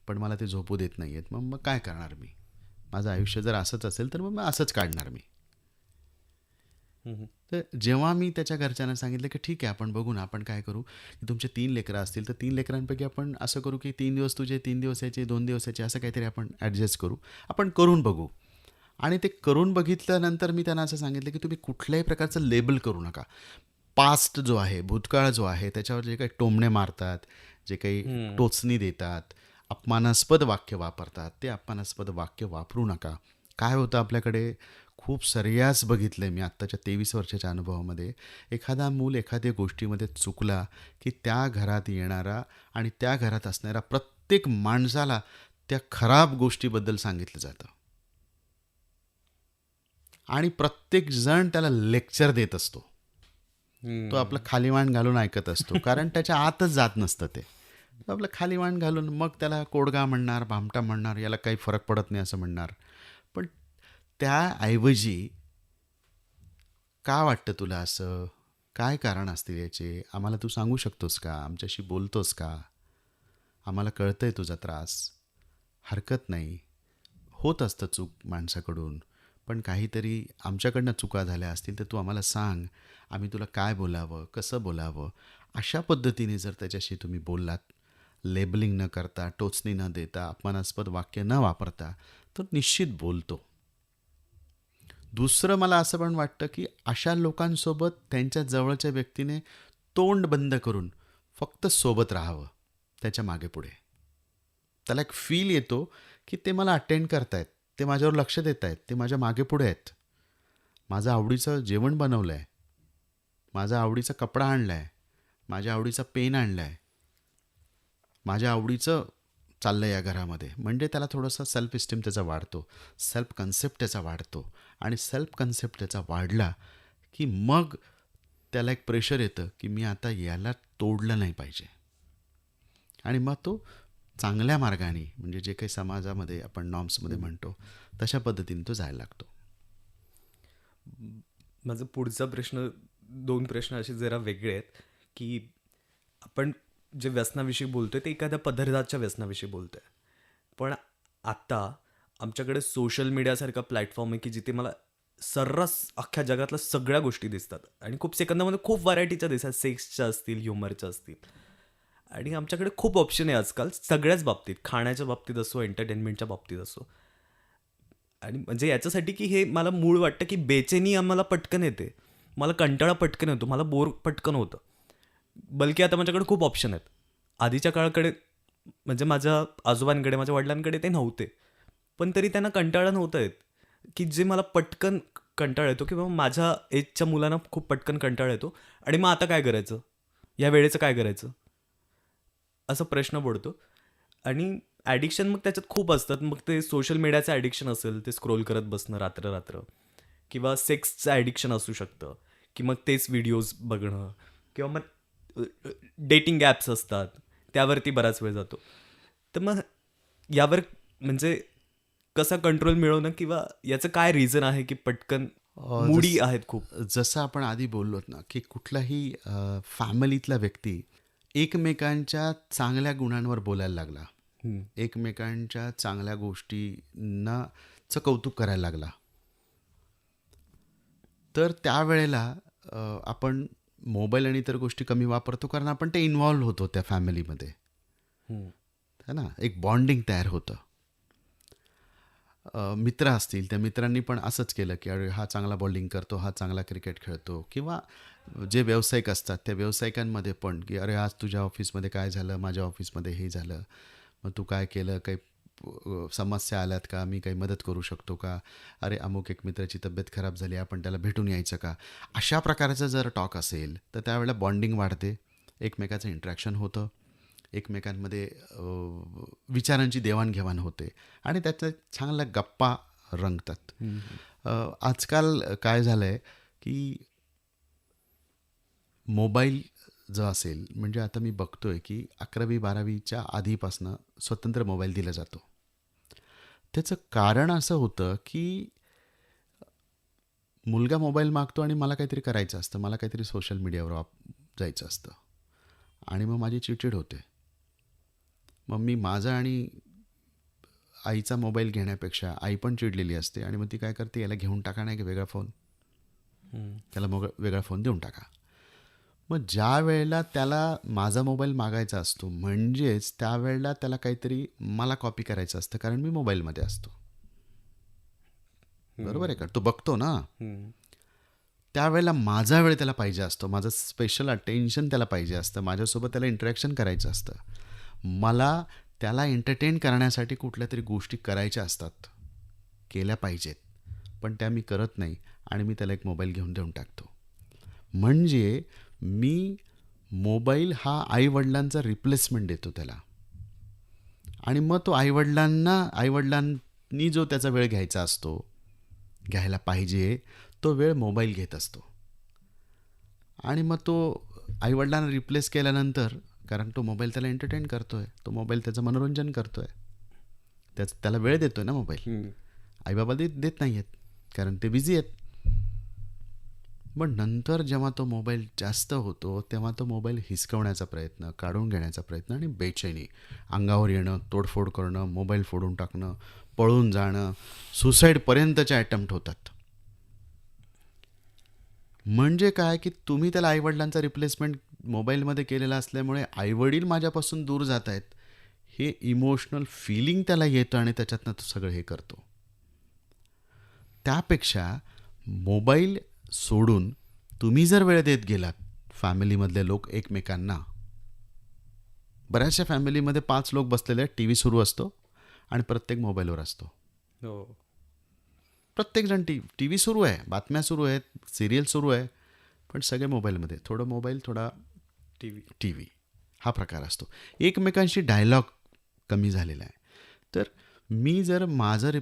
पण मला ते झोपू देत नाही आहेत. मग काय करणार मी? माझं आयुष्य जर असंच असेल तर मग असंच काढणार मी. तर जेव्हा मी त्याच्या घरच्यांना सांगितलं की ठीक आहे आपण बघू ना, आपण काय करू की तुमचे 3 लेकरं असतील तर 3 लेकरांपैकी आपण असं करू की 3 दिवस तुझे, 3 दिवस याचे, 2 दिवस याचे, असं काहीतरी आपण ॲडजस्ट करू, आपण करून बघू. आणि ते करून बघितल्यानंतर मी त्यांना असं सांगितलं की तुम्ही कुठल्याही प्रकारचं लेबल करू नका. पास्ट जो आहे, भूतकाळ जो आहे, त्याच्यावर जे काही टोमणे मारतात, जे काही टोचणी देतात, अपमानास्पद वाक्य वापरतात, ते अपमानास्पद वाक्य वापरू नका. काय होतं आपल्याकडे खूप सर्रास बघितलं आहे मी आत्ताच्या 23 वर्षाच्या अनुभवामध्ये, एखादा मूल एखाद्या गोष्टीमध्ये चुकला की त्या घरात येणारा आणि त्या घरात असणाऱ्या प्रत्येक माणसाला त्या खराब गोष्टीबद्दल सांगितलं जातं आणि प्रत्येक जण त्याला लेक्चर देत असतो. तो आपलं खालीमान घालून ऐकत असतो, कारण त्याच्या आतच जात नसतं ते. तो आपलं खालीमान घालून मग त्याला कोडगा म्हणणार, भामटा म्हणणार, याला काही फरक पडत नाही असं म्हणणार. पण त्याऐवजी का वाटतं तुला असं, काय कारण असतील याचे, आम्हाला तू सांगू शकतोस का, आमच्याशी बोलतोस का, आम्हाला कळतंय तुझा त्रास, हरकत नाही, होत असतं चूक माणसाकडून, पण काहीतरी आमच्याकडनं चुका झाल्या असतील तर तू आम्हाला सांग, आम्ही तुला काय बोलावं, कसं बोलावं. अशा पद्धतीने जर त्याच्याशी तुम्ही बोललात, लेबलिंग न करता, टोचणी न देता, अपमानास्पद वाक्य न वापरता, तर निश्चित बोलतो. दुसरं मला असं पण वाटतं की अशा लोकांसोबत त्यांच्या जवळच्या व्यक्तीने तोंड बंद करून फक्त सोबत राहावं, त्याच्या मागे पुढे. त्याला एक फील येतो की ते मला अटेंड करतायत, ते माझ्यावर लक्ष देत आहेत, ते माझ्या मागे पुढे आहेत, माझं आवडीचं जेवण बनवलं आहे, माझा आवडीचा कपडा आणला आहे, माझ्या आवडीचा पेन आणला आहे, माझ्या आवडीचं चाललं या घरामध्ये. म्हणजे त्याला थोडंसं सेल्फ इस्टीम त्याचा वाढतो, सेल्फ कन्सेप्ट त्याचा वाढतो. आणि सेल्फ कन्सेप्ट त्याचा वाढला की मग त्याला एक प्रेशर येतं की मी आता याला तोडलं नाही पाहिजे, आणि मग तो चांगल्या मार्गाने, म्हणजे जे काही समाजामध्ये आपण नॉर्म्समध्ये म्हणतो तशा पद्धतीने तो जायला लागतो. माझा पुढचा प्रश्न, 2 प्रश्न असे जरा वेगळे आहेत, की आपण जे व्यसनाविषयी बोलतोय ते एखाद्या पदार्थाच्या व्यसनाविषयी बोलतोय, पण आता आमच्याकडे सोशल मीडियासारखा प्लॅटफॉर्म आहे की जिथे मला सर्रास अख्ख्या जगातल्या सगळ्या गोष्टी दिसतात आणि खूप सेकंदामध्ये खूप व्हरायटीच्या दिसतात, सेक्सच्या असतील, ह्युमरच्या असतील, आणि आमच्याकडे खूप ऑप्शन आहे आजकाल सगळ्याच बाबतीत, खाण्याच्या बाबतीत असो, एंटरटेनमेंटच्या बाबतीत असो. आणि म्हणजे याच्यासाठी की हे मला मूळ वाटतं की बेचैनी आम्हाला पटकन येते, मला कंटाळा पटकन येतो, मला बोर पटकन होतं. बल्कि आता माझ्याकडे खूप ऑप्शन आहेत. आधीच्या काळाकडे म्हणजे माझ्या आजोबांकडे, माझ्या वडिलांकडे ते नव्हते, पण तरी त्यांना कंटाळा नव्हता येत, की जे मला पटकन कंटाळा येतो किंवा माझ्या एजच्या मुलांना खूप पटकन कंटाळा येतो. आणि मग आता काय करायचं, या वेळेचं काय करायचं, असा प्रश्न पडतो. आणि ॲडिक्शन मग त्याच्यात खूप असतात. मग ते सोशल मीडियाचं ॲडिक्शन असेल, ते स्क्रोल करत बसणं रात्र रात्र, किंवा सेक्सचं ॲडिक्शन असू शकतं, की मग तेच व्हिडिओज बघणं, किंवा मग डेटिंग ॲप्स असतात त्यावरती बराच वेळ जातो. तर मग यावर म्हणजे कसा कंट्रोल मिळवणं, किंवा याचं काय रिझन आहे की पटकन मुडी आहेत खूप. जसं आपण आधी बोललोत ना की कुठलाही फॅमिलीतला व्यक्ती एकमेकांच्या चांगल्या गुणांवर बोलायला लागला, एकमेकांच्या चांगल्या गोष्टींनाचं कौतुक करायला लागला, तर त्यावेळेला आपण मोबाईल आणि इतर गोष्टी कमी वापरतो, कारण आपण ते इन्व्हॉल्व होतो त्या फॅमिलीमध्ये, है ना. एक बॉन्डिंग तयार होतं. मित्र असतील, त्या मित्रांनी पण असंच केलं की अरे हा चांगला बॉलिंग करतो, हा चांगला क्रिकेट खेळतो, किंवा जे व्यावसायिक असतात त्या व्यावसायिकांमध्ये पण की अरे आज तुझ्या ऑफिसमध्ये काय झालं, माझ्या ऑफिसमध्ये हे झालं, मग तू काय केलं, काही समस्या आल्यात का, मी काही मदत करू शकतो का, अरे अमुक एक मित्राची तब्येत खराब झाली, आपण त्याला भेटून यायचं का. अशा प्रकारचं जर टॉक असेल तर त्यावेळेला बॉन्डिंग वाढते, एकमेकाचं इंट्रॅक्शन होतं, एकमेकांमध्ये विचारांची देवाणघेवाण होते, आणि त्याच्या चांगल्या गप्पा रंगतात. आजकाल काय झालं आहे की मोबाईल जो असेल, म्हणजे आता मी बघतो आहे की 11वी-12वीच्या आधीपासनं स्वतंत्र मोबाईल दिला जातो. त्याचं कारण असं होतं की मुलगा मोबाईल मागतो आणि मला काहीतरी करायचं असतं, मला काहीतरी सोशल मीडियावर जायचं असतं, आणि मग माझी चिडचिड होते. मग मी माझा आणि आईचा मोबाईल घेण्यापेक्षा आई पण चिडलेली असते, आणि मग ती काय करते, याला घेऊन टाका नाही की वेगळा फोन, त्याला वेगळा फोन देऊन टाका. मग ज्या वेळेला त्याला माझा मोबाईल मागायचा असतो, म्हणजेच त्यावेळेला त्याला काहीतरी मला कॉपी करायचं असतं, कारण मी मोबाईलमध्ये असतो. बरोबर आहे का, तो बघतो ना, त्यावेळेला माझा वेळ त्याला पाहिजे असतो, माझं स्पेशल अटेन्शन त्याला पाहिजे असतं, माझ्यासोबत त्याला इंटरॅक्शन करायचं असतं, मला त्याला एंटरटेन करण्यासाठी कुठल्या तरी गोष्टी करायच्या असतात, केल्या पाहिजेत, पण त्या मी करत नाही, आणि मी त्याला एक मोबाईल घेऊन देऊन टाकतो. म्हणजे मी मोबाईल हा आईवडिलांचा रिप्लेसमेंट देतो त्याला, आणि मग तो आईवडिलांनी जो त्याचा वेळ घ्यायचा असतो, घ्यायला पाहिजे, तो वेळ मोबाईल घेत असतो. आणि मग तो आईवडिलांना रिप्लेस केल्यानंतर, कारण तो मोबाईल त्याला एंटरटेन करतो आहे, तो मोबाईल त्याचं मनोरंजन करतो आहे, त्याला वेळ देतो आहे ना मोबाईल. आईबाबा देत नाही आहेत, कारण ते बिझी आहेत. पण नंतर जेव्हा तो मोबाईल जास्त होतो, तेव्हा तो मोबाईल हिसकवण्याचा प्रयत्न, काढून घेण्याचा प्रयत्न, आणि बेचैनी, अंगावर येणं, तोडफोड करणं, मोबाईल फोडून टाकणं, पळून जाणं, सुसाईडपर्यंतचे अटेम्प्ट होतात. म्हणजे काय की तुम्ही त्याला आईवडिलांचा रिप्लेसमेंट मोबाईलमध्ये केलेला असल्यामुळे आईवडील माझ्यापासून दूर जात आहेत, हे इमोशनल फीलिंग त्याला येतं, आणि त्याच्यातनं तो सगळं हे करतो. त्यापेक्षा मोबाईल सोडून तुम्ही जर वेळ देत गेलात, फॅमिलीमधले लोक एकमेकांना, बऱ्याचशा फॅमिलीमध्ये 5 लोक बसलेले आहेत, टी व्ही सुरू असतो आणि प्रत्येक मोबाईलवर असतो. प्रत्येकजण टी व्ही सुरू आहे, बातम्या सुरू आहेत, सिरियल सुरू आहे, पण सगळे मोबाईलमध्ये, थोडं मोबाईल, थोडा टी व्ही, हा प्रकार असतो. एकमेकांशी डायलॉग कमी झालेला आहे. तर मी जर माझं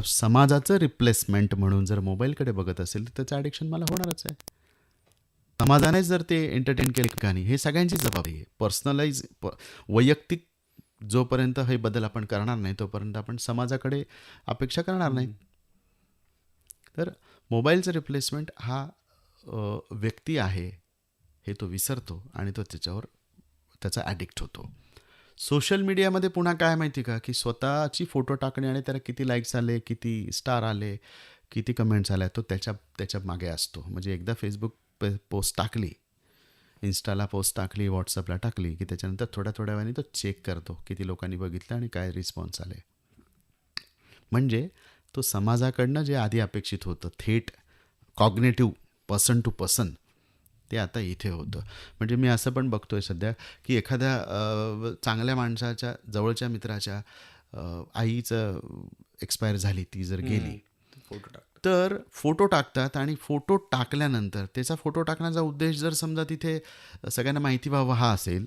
समाजाचं रिप्लेसमेंट म्हणून जर मोबाईलकडे बघत असेल, तर त्याचं ॲडिक्शन मला होणारच आहे. समाजानेच जर ते एंटरटेन केले का नाही, हे सगळ्यांची जबाबदारी आहे. वैयक्तिक जोपर्यंत हे बदल आपण करणार नाही तोपर्यंत आपण समाजाकडे अपेक्षा करणार नाही. तर मोबाईलचं रिप्लेसमेंट हा व्यक्ती आहे हे तो विसरतो आणि तो त्याचा ॲडिक्ट होतो. सोशल मीडियामध्ये पुन्हा काय माहिती का, की स्वतःची फोटो टाकणे आणि त्याला किती लाईक्स आले, किती स्टार आले, किती कमेंट्स आल्या, तो त्याच्या मागे असतो. म्हणजे एकदा फेसबुक पोस्ट टाकली, इन्स्टाला पोस्ट टाकली, व्हॉट्सअपला टाकली, की त्याच्यानंतर थोड्या वेळाने तो चेक करतो किती लोकांनी बघितलं आणि काय रिस्पॉन्स आले. म्हणजे तो समाजाकडनं जे आधी अपेक्षित होतं, थेट कॉग्नेटिव्ह पर्सन टू पर्सन, ते आता इथे होतं. म्हणजे मी असं पण बघतोय सध्या, की एखाद्या चांगल्या माणसाच्या जवळच्या मित्राच्या आईचं एक्सपायर झाली, ती जर गेली फोटो टाक. तर फोटो टाकतात आणि फोटो टाकल्यानंतर त्याचा फोटो टाकण्याचा उद्देश जर समजा तिथे सगळ्यांना माहिती व्हावं हा असेल,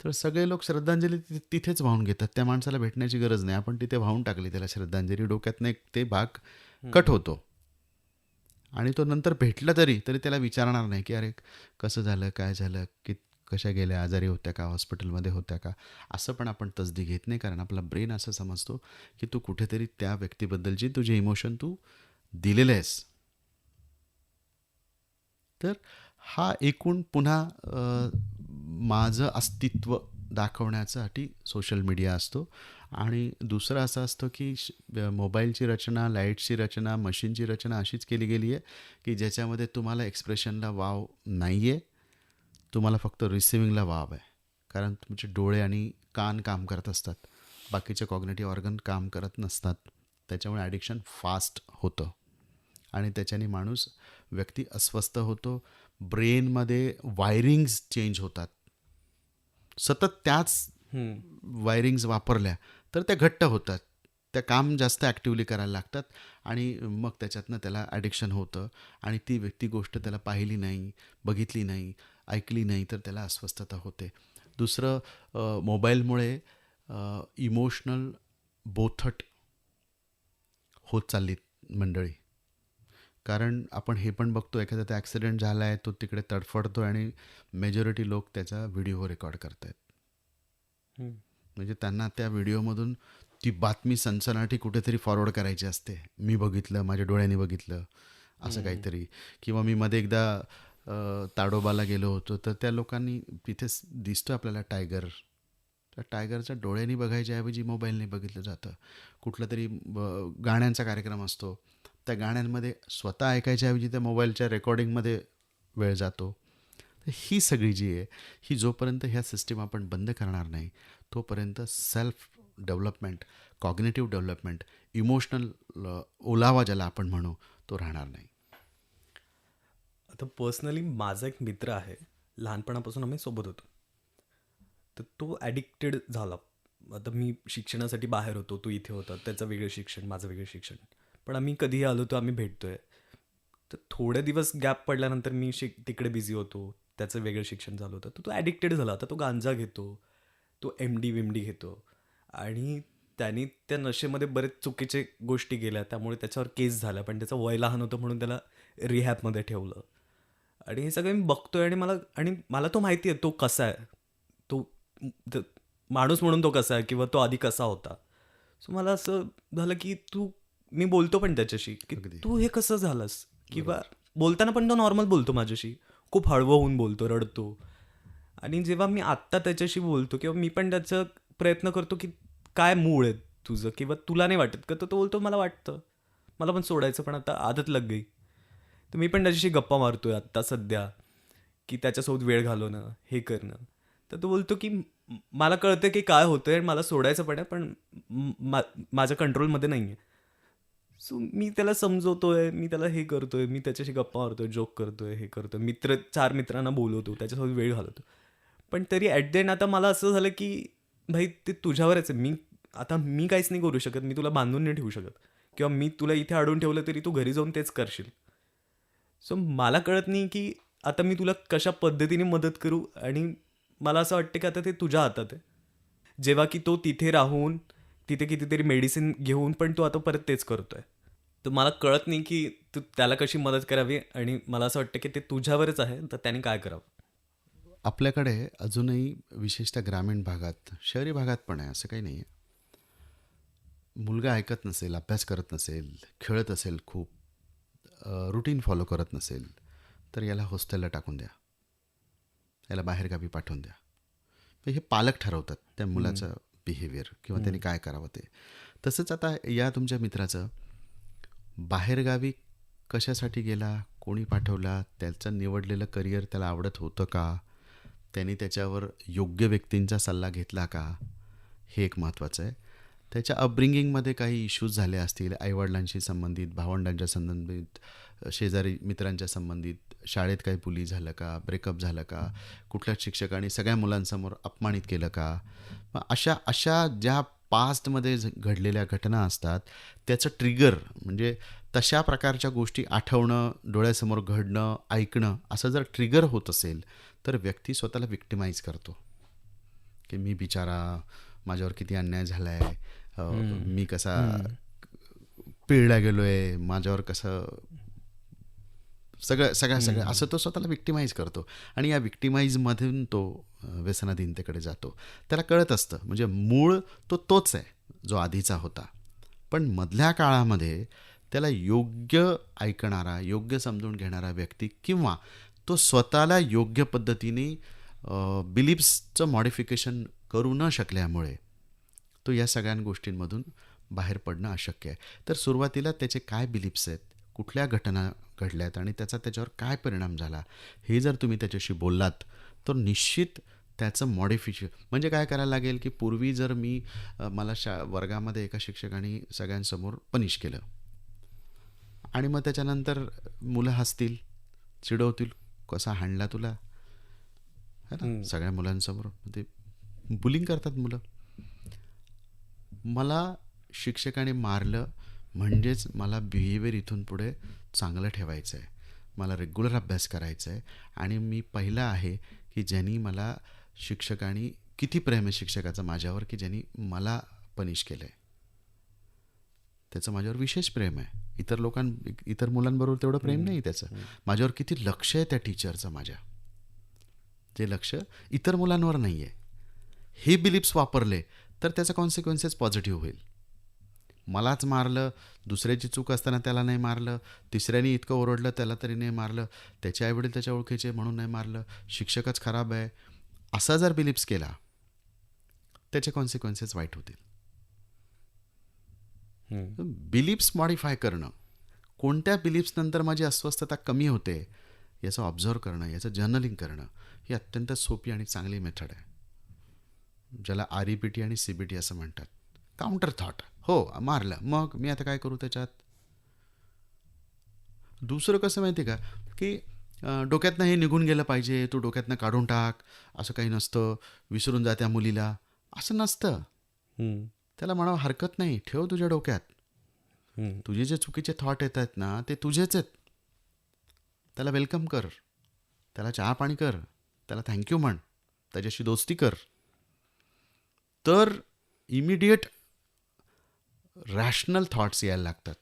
तर सगळे लोक श्रद्धांजली तिथेच वाहून घेतात. त्या माणसाला भेटण्याची गरज नाही, आपण तिथे वाहून टाकली त्याला श्रद्धांजली, डोक्यातनं एक ते भाग कट होतो. आणि तो नंतर भेटला तरी त्याला विचारणार नाही की अरे कसं झालं, काय झालं, की कशा गेल्या, आजारी होत्या का, हॉस्पिटलमध्ये होत्या का, असं पण आपण तसदी घेत नाही. कारण आपला ब्रेन असं समजतो की तू कुठेतरी त्या व्यक्तीबद्दलची तुझे इमोशन तू दिलेले आहेस. तर हा एकूण पुन्हा माझं अस्तित्व दाखवण्यासाठी सोशल मीडिया असतो. आणि दुसरं असं असतं की मोबाईलची रचना, लाईटची रचना, मशीनची रचना अशीच केली गेली आहे की ज्याच्यामध्ये तुम्हाला एक्सप्रेशनला वाव नाही आहे, तुम्हाला फक्त रिसिव्हिंगला वाव आहे. कारण तुमचे डोळे आणि कान काम करत असतात, बाकीचे कॉग्नेटिव्ह ऑर्गन काम करत नसतात. त्याच्यामुळे ॲडिक्शन फास्ट होतं आणि त्याच्याने व्यक्ती अस्वस्थ होतो. ब्रेनमध्ये वायरिंग्स चेंज होतात. सतत त्याच वायरिंग्ज वापरल्या तर त्या घट्ट होतात, त्या काम जास्त ॲक्टिव्हली करायला लागतात आणि मग त्याच्यातनं त्याला ॲडिक्शन होतं. आणि ती गोष्ट त्याला पाहिली नाही, बघितली नाही, ऐकली नाही तर त्याला अस्वस्थता होते. दुसरं, मोबाईलमुळे इमोशनल बोथट होत चालली मंडळी. कारण आपण हे पण बघतो, एखाद्याचा ॲक्सिडेंट झाला आहे, तो तिकडे तडफडतो आणि मेजॉरिटी लोक त्याचा व्हिडिओ रेकॉर्ड करत आहेत. म्हणजे त्यांना त्या व्हिडिओमधून ती बातमी सनसनाटी कुठेतरी फॉरवर्ड करायची असते. मी बघितलं, माझ्या डोळ्यांनी बघितलं, असं काहीतरी. किंवा मी मध्ये एकदा ताडोबाला गेलो होतो, तर त्या लोकांनी तिथेच दिसतो आपल्याला टायगर, त्या टायगरच्या डोळ्यांनी बघायच्या ऐवजी मोबाईलने बघितलं जातं. कुठला तरी गाण्यांचा कार्यक्रम असतो, त्या गाण्यांमध्ये स्वतः ऐकायच्या ऐवजी त्या मोबाईलच्या रेकॉर्डिंगमध्ये वेळ जातो. तर ही सगळी जी आहे, ही जोपर्यंत ह्या सिस्टीम आपण बंद करणार नाही तोपर्यंत self development, cognitive development, emotional ओलावा ज्याला आपण म्हणू, तो राहणार नाही. आता पर्सनली माझा एक मित्र आहे, लहानपणापासून आम्ही सोबत होतो. तर तो ॲडिक्टेड झाला. आता मी शिक्षणासाठी बाहेर होतो, तो इथे होता, त्याचं वेगळं शिक्षण, माझं वेगळं शिक्षण. पण आम्ही कधीही आलो तर आम्ही भेटतोय. तर थोडे दिवस गॅप पडल्यानंतर मी तिकडे बिझी होतो, त्याचं वेगळं शिक्षण झालं होतं. तर तो ॲडिक्टेड झाला. आता तो गांजा घेतो, तो MD घेतो आणि त्यांनी त्या नशेमध्ये बरेच चुकीचे गोष्टी केल्या, त्यामुळे त्याच्यावर केस झाल्या. पण त्याचं वय लहान होतं म्हणून त्याला रिहॅबमध्ये ठेवलं. आणि हे सगळं मी बघतोय आणि मला तो माहिती आहे तो कसा आहे, तो माणूस म्हणून तो कसा आहे किंवा तो आधी कसा होता. सो मला असं झालं की मी बोलतो पण त्याच्याशी की तू हे कसं झालंस, किंवा बोलताना पण तो नॉर्मल बोलतो माझ्याशी, खूप हळवं होऊन बोलतो, रडतो. आणि जेव्हा मी आत्ता त्याच्याशी बोलतो किंवा मी पण त्याचा प्रयत्न करतो की काय मूळ आहे तुझं, किंवा तुला नाही वाटत का, तर तो बोलतो मला वाटतं, मला पण सोडायचं, पण आता आदत लग गई. तर मी पण त्याच्याशी गप्पा मारतोय आत्ता सध्या की त्याच्यासोबत वेळ घालवणं, हे करणं. तर तो बोलतो की मला कळतं की काय होतंय, मला सोडायचं पण आहे, पण माझ्या कंट्रोलमध्ये नाही आहे. सो मी त्याला समजवतोय, मी त्याला हे करतोय, मी त्याच्याशी गप्पा मारतोय, जोक करतोय, हे करतोय, 4 मित्रांना बोलवतो, त्याच्यासोबत वेळ घालवतो. पण तरी ॲट द एंड आता मला असं झालं की भाई ते तुझ्यावरच आहे. मी काहीच नाही करू शकत, मी तुला बांधून नाही ठेवू शकत, किंवा मी तुला इथे अडवून ठेवलं तरी तू घरी जाऊन तेच करशील. सो मला कळत नाही की आता मी तुला कशा पद्धतीने मदत करू. आणि मला असं वाटतं की आता ते तुझ्या हातात आहे. जेव्हा की तो तिथे राहून तिथे कितीतरी मेडिसिन घेऊन पण तो आता परत तेच करतोय. तर मला कळत नाही की तू त्याला कशी मदत करावी आणि मला असं वाटतं की ते तुझ्यावरच आहे, तर त्याने काय करावं? आपल्याकडे अजूनही विशेषतः ग्रामीण भागात, शहरी भागात पण आहे, असं काही नाही आहे. मुलगा ऐकत नसेल, अभ्यास करत नसेल, खेळत असेल खूप, रुटीन फॉलो करत नसेल, तर याला हॉस्टेलला टाकून द्या, याला बाहेरगावी पाठवून द्या. तर हे पालक ठरवतात त्या मुलाचं बिहेवियर किंवा त्यांनी काय करावं ते. तसंच आता या तुमच्या मित्राचं बाहेरगावी कशासाठी गेला, कोणी पाठवला, त्याचं निवडलेलं करिअर त्याला आवडत होतं का, त्यांनी त्याच्यावर योग्य व्यक्तींचा सल्ला घेतला का, हे एक महत्त्वाचं आहे. त्याच्या अपब्रिंगिंगमध्ये काही इश्यूज झाले असतील, आईवडिलांशी संबंधित, भावंडांच्या संबंधित, शेजारी मित्रांच्या संबंधित, शाळेत काही बुली झालं का, ब्रेकअप झालं का, कुठल्याच शिक्षकाने सगळ्या मुलांसमोर अपमानित केलं का, मग अशा अशा ज्या पास्टमध्ये घडलेल्या घटना असतात त्याचं ट्रिगर म्हणजे तशा प्रकारच्या गोष्टी आठवणं, डोळ्यासमोर घडणं, ऐकणं असं जर ट्रिगर होत असेल तर व्यक्ती स्वतःला विक्टिमाइज करतो की मी बिचारा, माझ्यावर किती अन्याय झाला आहे, मी कसा पिळला गेलो आहे, माझ्यावर कसं सगळं असं तो स्वतःला विक्टिमाइज करतो आणि या विक्टिमाइजमधून तो व्यसनाधीनतेकडे जातो. त्याला कळत असतं म्हणजे मूळ तोच आहे जो आधीचा होता, पण मधल्या काळामध्ये त्याला योग्य ऐकणारा, योग्य समजून घेणारा व्यक्ती किंवा तो स्वतःला योग्य पद्धतीने बिलीफ्सचं मॉडिफिकेशन करू न शकल्यामुळे तो या सगळ्या गोष्टींमधून बाहेर पडणं अशक्य आहे. तर सुरुवातीला त्याचे काय बिलीफ्स आहेत, कुठल्या घटना घडल्यात आणि त्याचा त्याच्यावर काय परिणाम झाला, हे जर तुम्ही त्याच्याशी बोललात तर निश्चित त्याचं मॉडिफिकेशन म्हणजे काय करायला लागेल की पूर्वी जर मला वर्गामध्ये एका शिक्षकाने सगळ्यांसमोर पनिश केलं आणि मग त्याच्यानंतर मुलं हसतील, चिडवतील, कसा हाणला तुला, है ना, सगळ्या मुलांसमोर ते बुलिंग करतात मुलं. मला शिक्षकाने मारलं म्हणजेच मला बिहेवियर इथून पुढे चांगलं ठेवायचं आहे, मला रेग्युलर अभ्यास करायचा आहे आणि मी पहिला आहे की ज्यांनी मला शिक्षकाने किती प्रेम आहे शिक्षकाचं माझ्यावर की ज्यांनी मला पनिश केलं आहे, त्याचं माझ्यावर विशेष प्रेम आहे. इतर मुलांबरोबर तेवढं प्रेम नाही त्याचं. माझ्यावर किती लक्ष आहे त्या टीचरचं, माझ्या जे लक्ष इतर मुलांवर नाही आहे. हे बिलीफ्स वापरले तर त्याचा कॉन्सिक्वेन्सेस पॉझिटिव्ह होईल. मलाच मारलं, दुसऱ्याची चूक असताना त्याला नाही मारलं, तिसऱ्याने इतकं ओरडलं त्याला तरी नाही मारलं, त्याचे आईवडील त्याच्या ओळखीचे म्हणून नाही मारलं, शिक्षकच खराब आहे, असा जर बिलीफ्स केला त्याचे कॉन्सिक्वेन्सेस वाईट होतील. बिलीफ्स मॉडिफाय करणं, कोणत्या बिलीफ्स नंतर माझी अस्वस्थता कमी होते याचं ऑब्झर्व करणं, याचं जर्नलिंग करणं ही अत्यंत सोपी आणि चांगली मेथड आहे, ज्याला REPT आणि CBT असं म्हणतात. काउंटर थॉट, हो मारलं, मग मी आता काय करू त्याच्यात. दुसरं कसं माहिती आहे का की डोक्यातनं हे निघून गेलं पाहिजे, तू डोक्यातनं काढून टाक, असं काही नसतं, विसरून जा त्या मुलीला, असं नसतं. त्याला म्हणावं हरकत नाही, ठेव तुझ्या डोक्यात, तुझे जे चुकीचे थॉट येत आहेत ना ते तुझेच आहेत, त्याला वेलकम कर, त्याला चहा पाणी कर, त्याला थँक्यू म्हण, त्याच्याशी दोस्ती कर, तर इमिडिएट रॅशनल थॉट्स यायला लागतात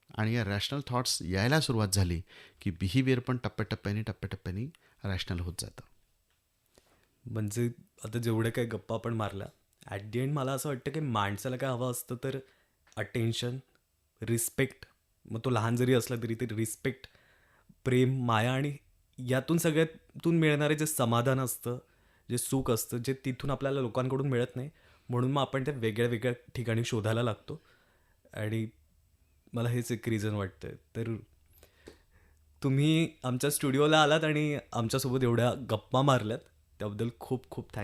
आणि या रॅशनल थॉट्स यायला सुरुवात झाली की बिहेवियर पण टप्प्याटप्प्याने रॅशनल होत जातं. म्हणजे आता जेवढे काही गप्पा आपण मारल्या, ॲट दी एंड मला असं वाटतं की माणसाला काय हवं असतं तर अटेन्शन, रिस्पेक्ट, मग तो लहान जरी असला तरी ते रिस्पेक्ट, प्रेम, माया आणि यातून सगळ्यातून मिळणारे जे समाधान असतं, जे सुख असतं, जे तिथून आपल्याला लोकांकडून मिळत नाही, म्हणून मग आपण ते वेगळ्या वेगळ्या ठिकाणी शोधायला लागतो. आणि मला हेच एक रिझन वाटतं. तर तुम्ही आमच्या स्टुडिओला आलात आणि आमच्यासोबत एवढ्या गप्पा मारल्यात त्याबद्दल खूप खूप थँक्यू.